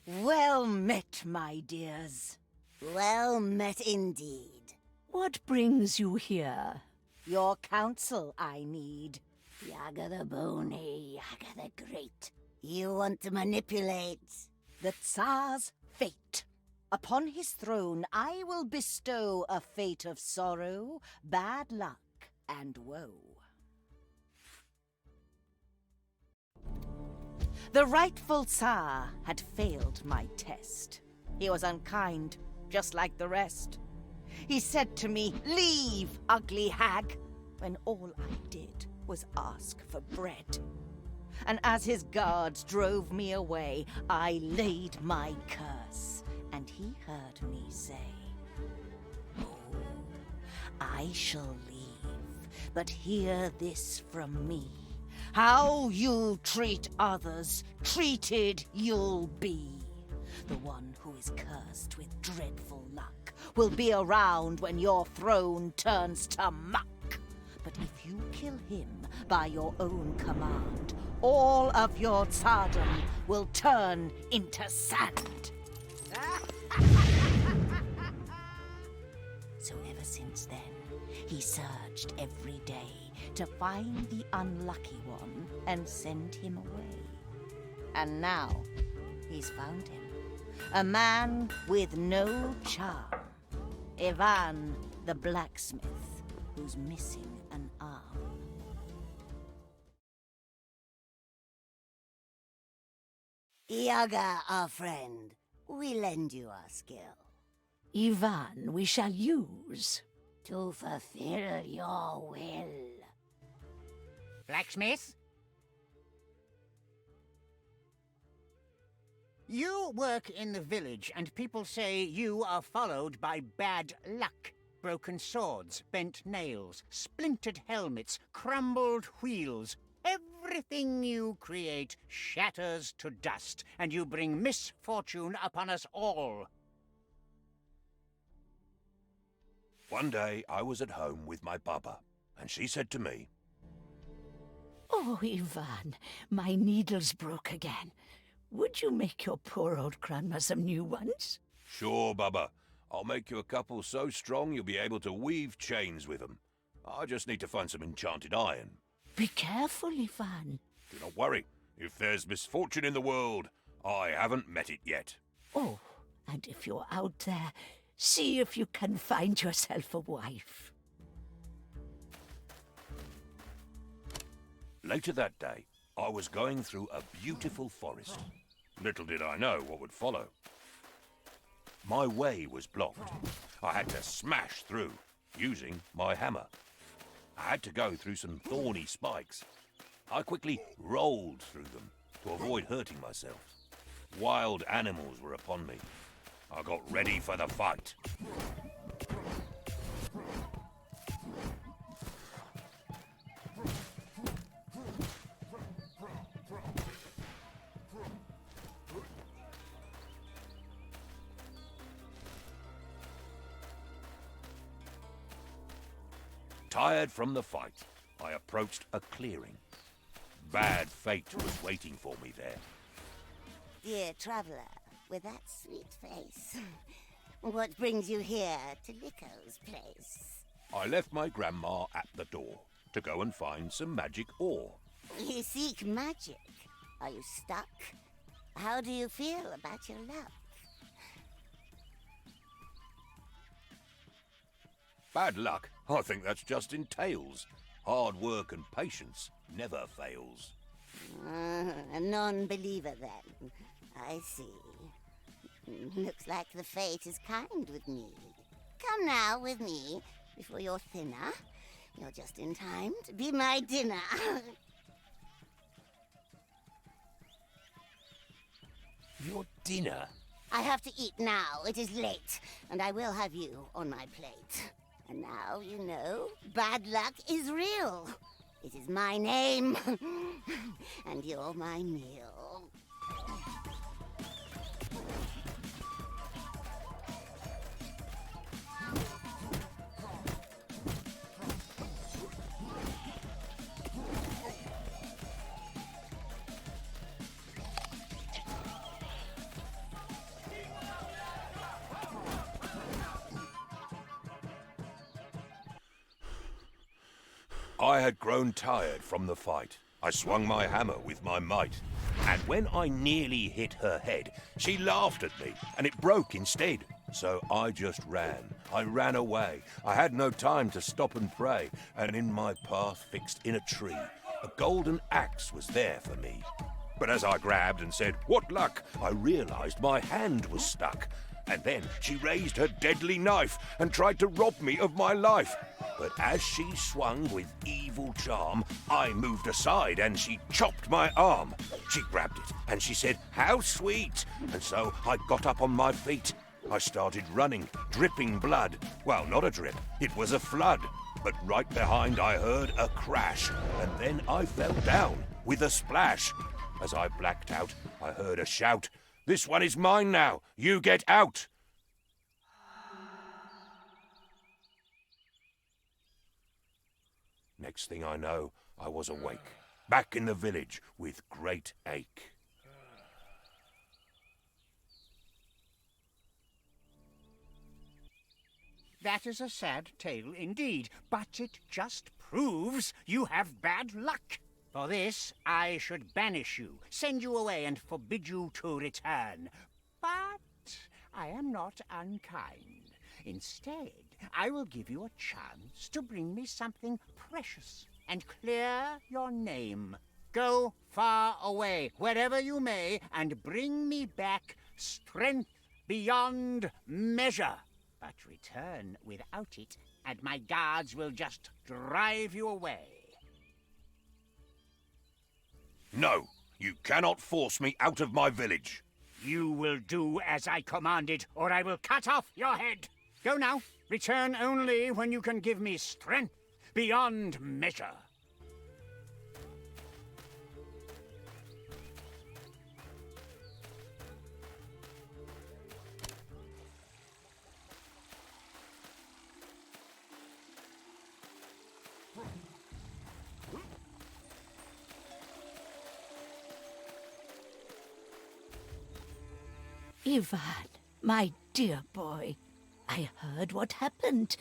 Well met, my dears. Well met indeed. What brings you here? Your counsel I need. Yaga the Bony, Yaga the Great. You want to manipulate the Tsar's fate. Upon his throne I will bestow a fate of sorrow, bad luck, and woe. The rightful Tsar had failed my test. He was unkind, just like the rest. He said to me, "Leave, ugly hag," when all I did was ask for bread. And as his guards drove me away, I laid my curse, and he heard me say, "Oh, I shall leave, but hear this from me. How you treat others, treated you'll be. The one who is cursed with dreadful luck will be around when your throne turns to muck. But if you kill him by your own command, all of your tsardom will turn into sand." So ever since then, he searched every day to find the unlucky one and send him away. And now, he's found him. A man with no charm. Ivan the blacksmith, who's missing an arm. Yaga, our friend. We lend you our skill. Ivan, we shall use. To fulfill your will. Blacksmith? You work in the village, and people say you are followed by bad luck. Broken swords, bent nails, splintered helmets, crumbled wheels. Everything you create shatters to dust, and you bring misfortune upon us all. One day I was at home with my baba, and she said to me, Oh, Ivan, my needle's broke again. Would you make your poor old grandma some new ones? "Sure, baba. I'll make you a couple so strong you'll be able to weave chains with them. I just need to find some enchanted iron." Be careful, Ivan. "Do not worry. If there's misfortune in the world, I haven't met it yet." Oh, and if you're out there, see if you can find yourself a wife. Later that day, I was going through a beautiful forest. Little did I know what would follow. My way was blocked. I had to smash through, using my hammer. I had to go through some thorny spikes. I quickly rolled through them to avoid hurting myself. Wild animals were upon me. I got ready for the fight. Tired from the fight, I approached a clearing. Bad fate was waiting for me there. Dear traveller, with that sweet face, what brings you here to Lico's place? I left my grandma at the door to go and find some magic ore. You seek magic. Are you stuck? How do you feel about your luck? Bad luck? I think that's just in tales. Hard work and patience never fails. A non-believer then. I see. Looks like the fate is kind with me. Come now with me before you're thinner. You're just in time to be my dinner. Your dinner? I have to eat now. It is late, and I will have you on my plate. And now you know bad luck is real. It is my name, and you're my meal. I had grown tired from the fight. I swung my hammer with my might. And when I nearly hit her head, she laughed at me, and it broke instead. So I just ran. I ran away. I had no time to stop and pray, and in my path fixed in a tree, a golden axe was there for me. But as I grabbed and said, "What luck?" I realized my hand was stuck. And then she raised her deadly knife and tried to rob me of my life. But as she swung with evil charm, I moved aside and she chopped my arm. She grabbed it and she said, "How sweet!" And so I got up on my feet. I started running, dripping blood. Well, not a drip, it was a flood. But right behind I heard a crash, and then I fell down with a splash. As I blacked out, I heard a shout, "This one is mine now, you get out!" Next thing I know, I was awake, back in the village with great ache. That is a sad tale indeed, but it just proves you have bad luck. For this, I should banish you, send you away, and forbid you to return. But I am not unkind. Instead, I will give you a chance to bring me something precious and clear your name. Go far away, wherever you may, and bring me back strength beyond measure. But return without it, and my guards will just drive you away. No, you cannot force me out of my village. You will do as I commanded, or I will cut off your head. Go now. Return only when you can give me strength beyond measure. Ivan, my dear boy, I heard what happened.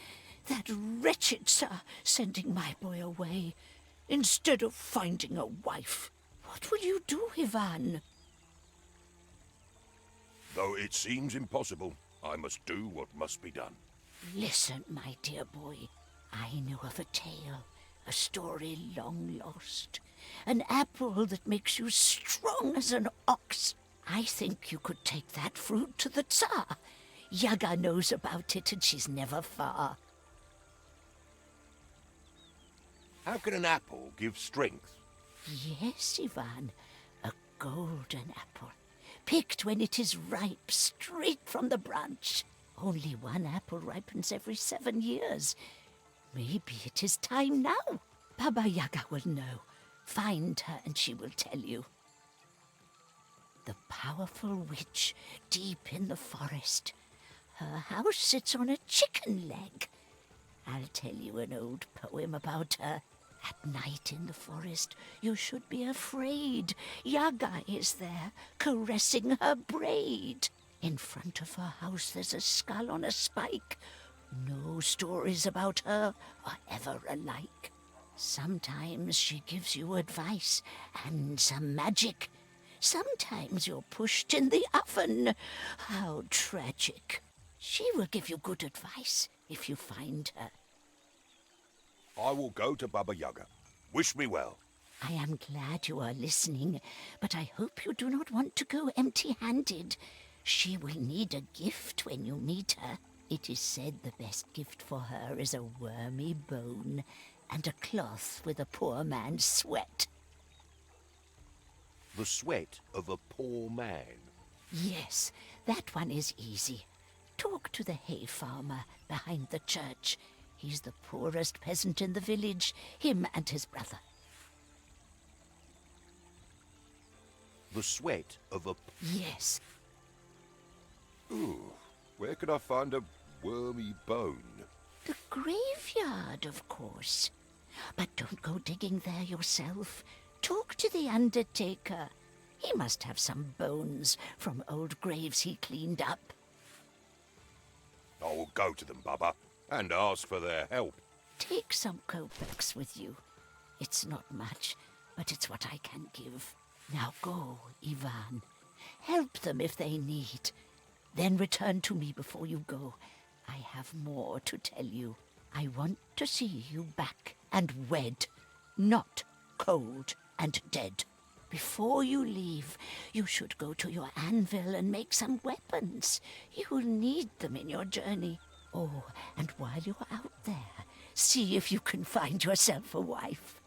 That wretched Tsar sending my boy away, instead of finding a wife. What will you do, Ivan? Though it seems impossible, I must do what must be done. Listen, my dear boy. I know of a tale, a story long lost. An apple that makes you strong as an ox. I think you could take that fruit to the Tsar. Yaga knows about it and she's never far. How can an apple give strength? Yes, Ivan, a golden apple, picked when it is ripe, straight from the branch. Only one apple ripens every 7 years. Maybe it is time now. Baba Yaga will know. Find her and she will tell you. The powerful witch deep in the forest. Her house sits on a chicken leg. I'll tell you an old poem about her. At night in the forest, you should be afraid. Yaga is there, caressing her braid. In front of her house there's a skull on a spike. No stories about her are ever alike. Sometimes she gives you advice and some magic. Sometimes you're pushed in the oven. How tragic. She will give you good advice if you find her. I will go to Baba Yaga. Wish me well. I am glad you are listening, but I hope you do not want to go empty-handed. She will need a gift when you meet her. It is said the best gift for her is a wormy bone and a cloth with a poor man's sweat. The sweat of a poor man. Yes, that one is easy. Talk to the hay farmer behind the church. He's the poorest peasant in the village, him and his brother. The sweat of a... Yes. Ooh, where could I find a wormy bone? The graveyard, of course. But don't go digging there yourself. Talk to the undertaker. He must have some bones from old graves he cleaned up. I will go to them, Baba, and ask for their help. Take some kopecks with you. It's not much, but it's what I can give. Now go, Ivan. Help them if they need. Then return to me before you go. I have more to tell you. I want to see you back and wed, not cold and dead. Before you leave, you should go to your anvil and make some weapons. You'll need them in your journey. Oh, and while you're out there, see if you can find yourself a wife.